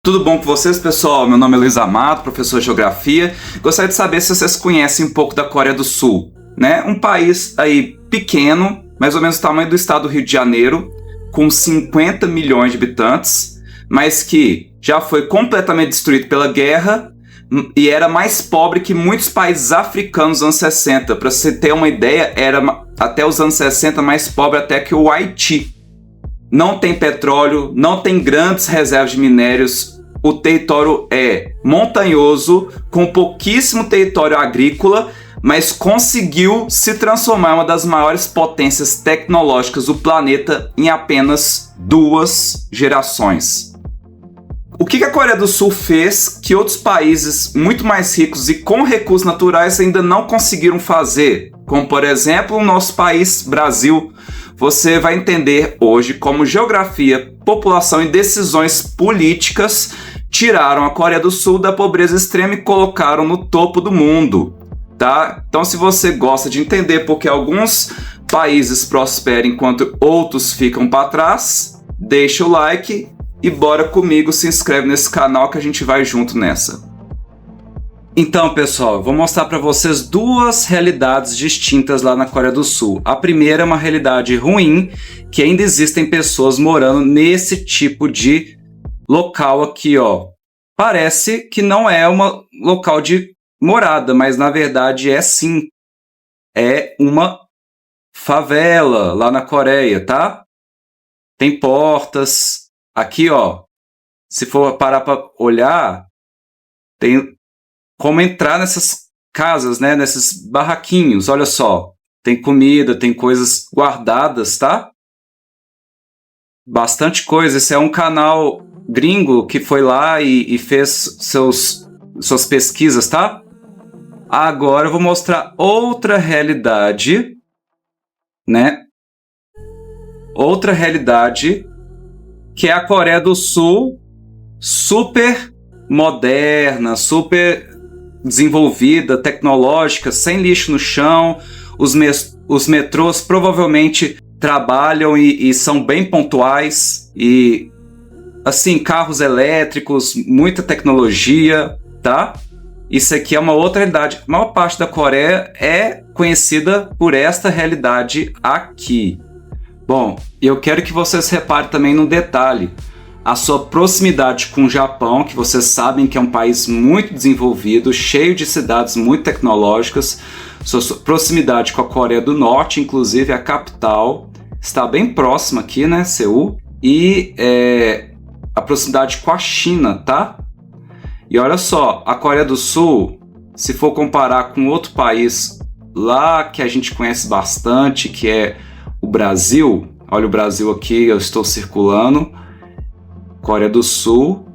Tudo bom com vocês, pessoal? Meu nome é Luiz Amado, professor de Geografia. Gostaria de saber se vocês conhecem um pouco da Coreia do Sul, né? Um país aí pequeno, mais ou menos o tamanho do estado do Rio de Janeiro, com 50 milhões de habitantes, mas que já foi completamente destruído pela guerra e era mais pobre que muitos países africanos nos anos 60. Para você ter uma ideia, era até os anos 60 mais pobre até que o Haiti. Não tem petróleo, não tem grandes reservas de minérios, o território é montanhoso, com pouquíssimo território agrícola, mas conseguiu se transformar em uma das maiores potências tecnológicas do planeta em apenas 2 gerações. O que a Coreia do Sul fez que outros países muito mais ricos e com recursos naturais ainda não conseguiram fazer? Como, por exemplo, o nosso país, Brasil. Você vai entender hoje como geografia, população e decisões políticas tiraram a Coreia do Sul da pobreza extrema e colocaram no topo do mundo, tá? Então, se você gosta de entender por que alguns países prosperam enquanto outros ficam para trás, deixa o like e bora comigo, se inscreve nesse canal que a gente vai junto nessa. Então, pessoal, eu vou mostrar para vocês 2 realidades distintas lá na Coreia do Sul. A primeira é uma realidade ruim, que ainda existem pessoas morando nesse tipo de local aqui, ó. Parece que não é um local de morada, mas na verdade é sim. É uma favela lá na Coreia, tá? Tem portas. Aqui, ó, se for parar para olhar, tem como entrar nessas casas, né? Nesses barraquinhos, olha só. Tem comida, tem coisas guardadas, tá? Bastante coisa. Esse é um canal gringo que foi lá e fez suas pesquisas, tá? Agora eu vou mostrar outra realidade, né? Outra realidade, que é a Coreia do Sul super moderna, super desenvolvida, tecnológica, sem lixo no chão. Os metrôs provavelmente trabalham e são bem pontuais. E, assim, carros elétricos, muita tecnologia, tá? Isso aqui é uma outra realidade. A maior parte da Coreia é conhecida por esta realidade aqui. Bom, eu quero que vocês reparem também num detalhe. A sua proximidade com o Japão, que vocês sabem que é um país muito desenvolvido, cheio de cidades muito tecnológicas. Sua proximidade com a Coreia do Norte, inclusive a capital, está bem próxima aqui, né, Seul. E a proximidade com a China, tá? E olha só, a Coreia do Sul, se for comparar com outro país lá que a gente conhece bastante, que é o Brasil. Olha o Brasil aqui, eu estou circulando. Coreia do Sul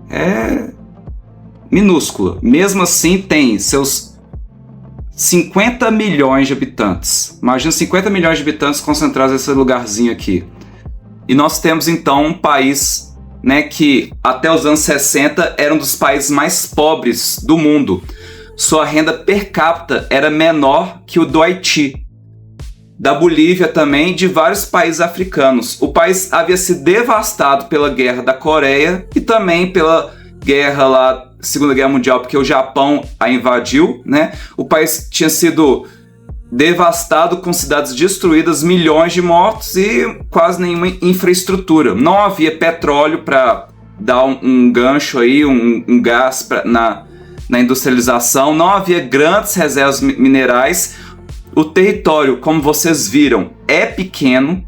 é minúscula. Mesmo assim, tem seus 50 milhões de habitantes. Imagina 50 milhões de habitantes concentrados nesse lugarzinho aqui. E nós temos, então, um país, né, que até os anos 60 era um dos países mais pobres do mundo. Sua renda per capita era menor que o do Haiti, da Bolívia também, de vários países africanos. O país havia sido devastado pela guerra da Coreia e também pela guerra lá, Segunda Guerra Mundial, porque o Japão a invadiu, né? O país tinha sido devastado, com cidades destruídas, milhões de mortos e quase nenhuma infraestrutura. Não havia petróleo para dar um gancho aí, um gás na industrialização. Não havia grandes reservas minerais. O território, como vocês viram, é pequeno,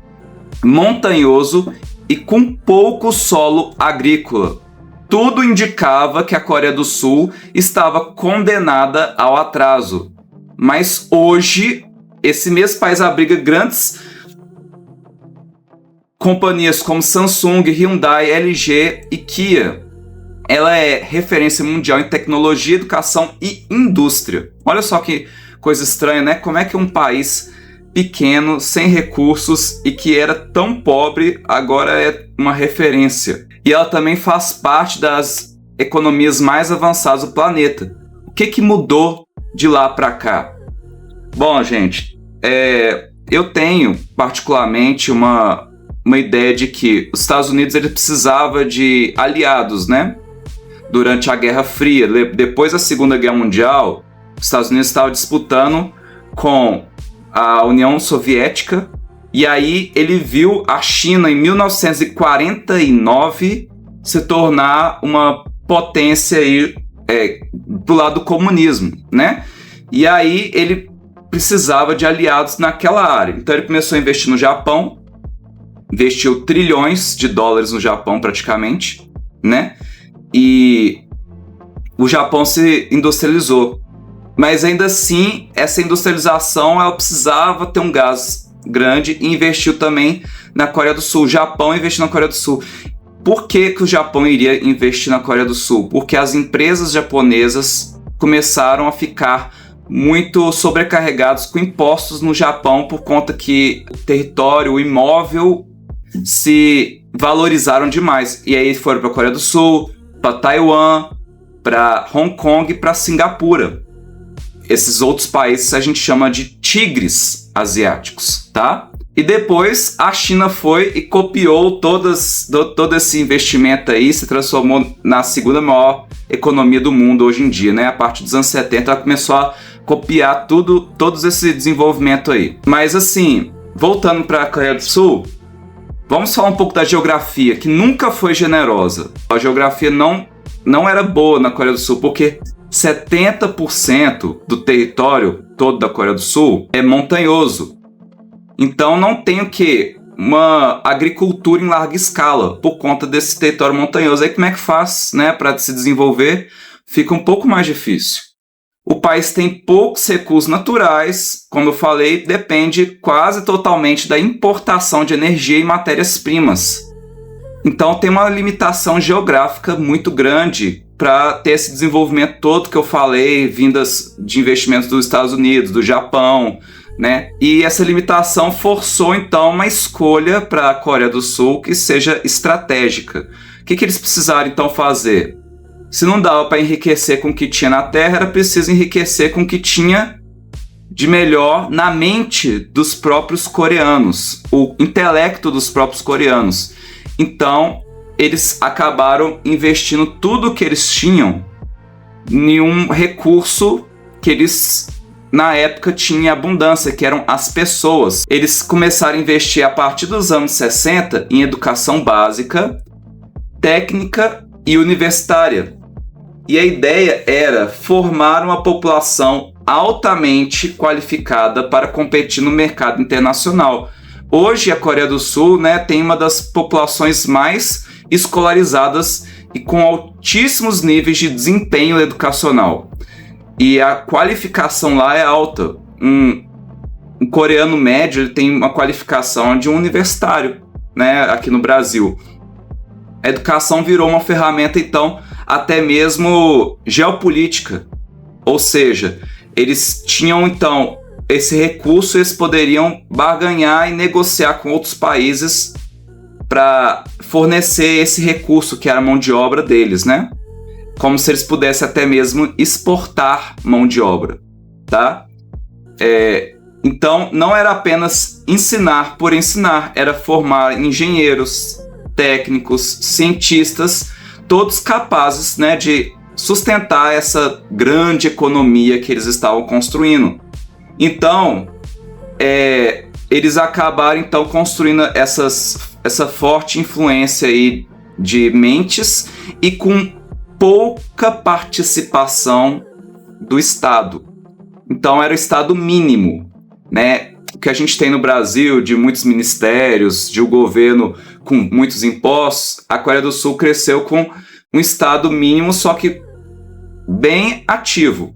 montanhoso e com pouco solo agrícola. Tudo indicava que a Coreia do Sul estava condenada ao atraso. Mas hoje, esse mesmo país abriga grandes companhias como Samsung, Hyundai, LG e Kia. Ela é referência mundial em tecnologia, educação e indústria. Olha só que coisa estranha, né? Como é que um país pequeno, sem recursos e que era tão pobre, agora é uma referência. E ela também faz parte das economias mais avançadas do planeta. O que mudou de lá para cá? Bom, gente, eu tenho particularmente uma ideia de que os Estados Unidos ele precisava de aliados, né? durante a Guerra Fria. Depois da Segunda Guerra Mundial, os Estados Unidos estavam disputando com a União Soviética, e aí ele viu a China, em 1949, se tornar uma potência aí, do lado do comunismo, né? E aí ele precisava de aliados naquela área. Então ele começou a investir no Japão, investiu trilhões de dólares no Japão praticamente, né? E o Japão se industrializou. Mas ainda assim, essa industrialização ela precisava ter um gás grande e investiu também na Coreia do Sul. O Japão investiu na Coreia do Sul. Por que o Japão iria investir na Coreia do Sul? Porque as empresas japonesas começaram a ficar muito sobrecarregados com impostos no Japão por conta que o território, o imóvel se valorizaram demais. E aí foram para a Coreia do Sul, para Taiwan, para Hong Kong e para Singapura. Esses outros países a gente chama de tigres asiáticos, tá? E depois a China foi e copiou todo esse investimento aí, se transformou na segunda maior economia do mundo hoje em dia, né? A partir dos anos 70 ela começou a copiar todo esse desenvolvimento aí. Mas assim, voltando para a Coreia do Sul, vamos falar um pouco da geografia, que nunca foi generosa. A geografia não era boa na Coreia do Sul, porque 70% do território todo da Coreia do Sul é montanhoso. Então não tem o quê? Uma agricultura em larga escala por conta desse território montanhoso. Aí como é que faz, né, para se desenvolver? Fica um pouco mais difícil. O país tem poucos recursos naturais, como eu falei, depende quase totalmente da importação de energia e matérias-primas. Então tem uma limitação geográfica muito grande para ter esse desenvolvimento todo que eu falei, vindas de investimentos dos Estados Unidos, do Japão, né? E essa limitação forçou então uma escolha para a Coreia do Sul que seja estratégica. O que eles precisaram então fazer? Se não dava para enriquecer com o que tinha na terra, era preciso enriquecer com o que tinha de melhor na mente dos próprios coreanos, o intelecto dos próprios coreanos. Então, eles acabaram investindo tudo que eles tinham em um recurso que eles, na época, tinham abundância, que eram as pessoas. Eles começaram a investir a partir dos anos 60 em educação básica, técnica e universitária. E a ideia era formar uma população altamente qualificada para competir no mercado internacional. Hoje, a Coreia do Sul, né, tem uma das populações mais escolarizadas e com altíssimos níveis de desempenho educacional. E a qualificação lá é alta. Um coreano médio ele tem uma qualificação de um universitário, né, aqui no Brasil. A educação virou uma ferramenta, então, até mesmo geopolítica. Ou seja, eles tinham, então, esse recurso, eles poderiam barganhar e negociar com outros países para fornecer esse recurso, que era a mão de obra deles, né? Como se eles pudessem até mesmo exportar mão de obra, tá? Então, não era apenas ensinar por ensinar, era formar engenheiros, técnicos, cientistas, todos capazes, né, de sustentar essa grande economia que eles estavam construindo. Então, eles acabaram então construindo essa forte influência aí de mentes e com pouca participação do Estado. Então era o Estado mínimo, né? O que a gente tem no Brasil de muitos ministérios, de um governo com muitos impostos, a Coreia do Sul cresceu com um Estado mínimo, só que bem ativo.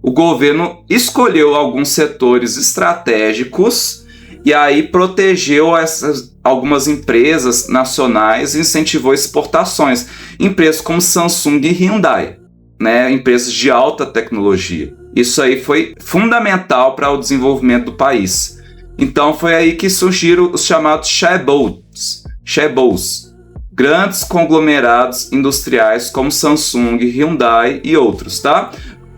O governo escolheu alguns setores estratégicos e aí protegeu algumas empresas nacionais e incentivou exportações. Empresas como Samsung e Hyundai, né? Empresas de alta tecnologia. Isso aí foi fundamental para o desenvolvimento do país. Então foi aí que surgiram os chamados chaebols, grandes conglomerados industriais como Samsung, Hyundai e outros, tá?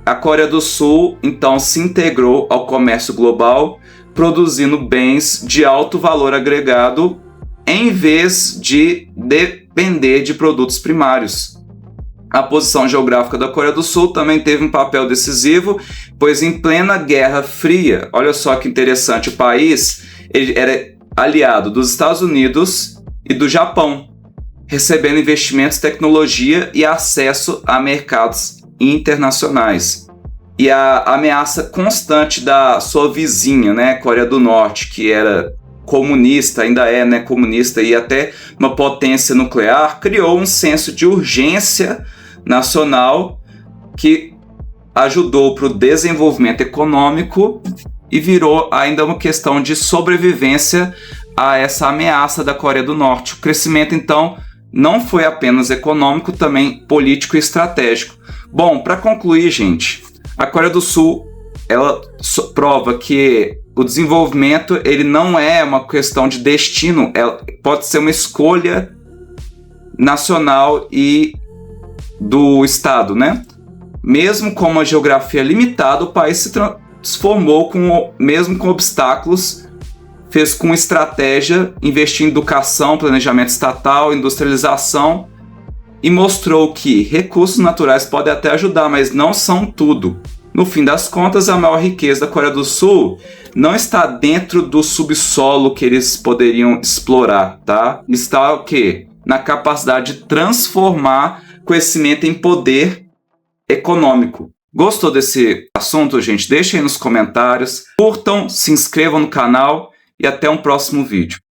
A Coreia do Sul, então, se integrou ao comércio global, produzindo bens de alto valor agregado, em vez de depender de produtos primários. A posição geográfica da Coreia do Sul também teve um papel decisivo, pois em plena Guerra Fria, olha só que interessante, o país ele era aliado dos Estados Unidos e do Japão, recebendo investimentos, tecnologia e acesso a mercados internacionais. E a ameaça constante da sua vizinha, né, Coreia do Norte, que era comunista, ainda é, né, comunista e até uma potência nuclear, criou um senso de urgência nacional que ajudou para o desenvolvimento econômico e virou ainda uma questão de sobrevivência a essa ameaça da Coreia do Norte. O crescimento, então, não foi apenas econômico, também político e estratégico. Bom, para concluir, gente, a Coreia do Sul ela prova que o desenvolvimento ele não é uma questão de destino, pode ser uma escolha nacional e do Estado, né? Mesmo com uma geografia limitada, o país se transformou, mesmo com obstáculos, fez com estratégia, investiu em educação, planejamento estatal, industrialização e mostrou que recursos naturais podem até ajudar, mas não são tudo. No fim das contas, a maior riqueza da Coreia do Sul não está dentro do subsolo que eles poderiam explorar, tá? Está o quê? Na capacidade de transformar conhecimento em poder econômico. Gostou desse assunto, gente? Deixem aí nos comentários, curtam, se inscrevam no canal e até um próximo vídeo.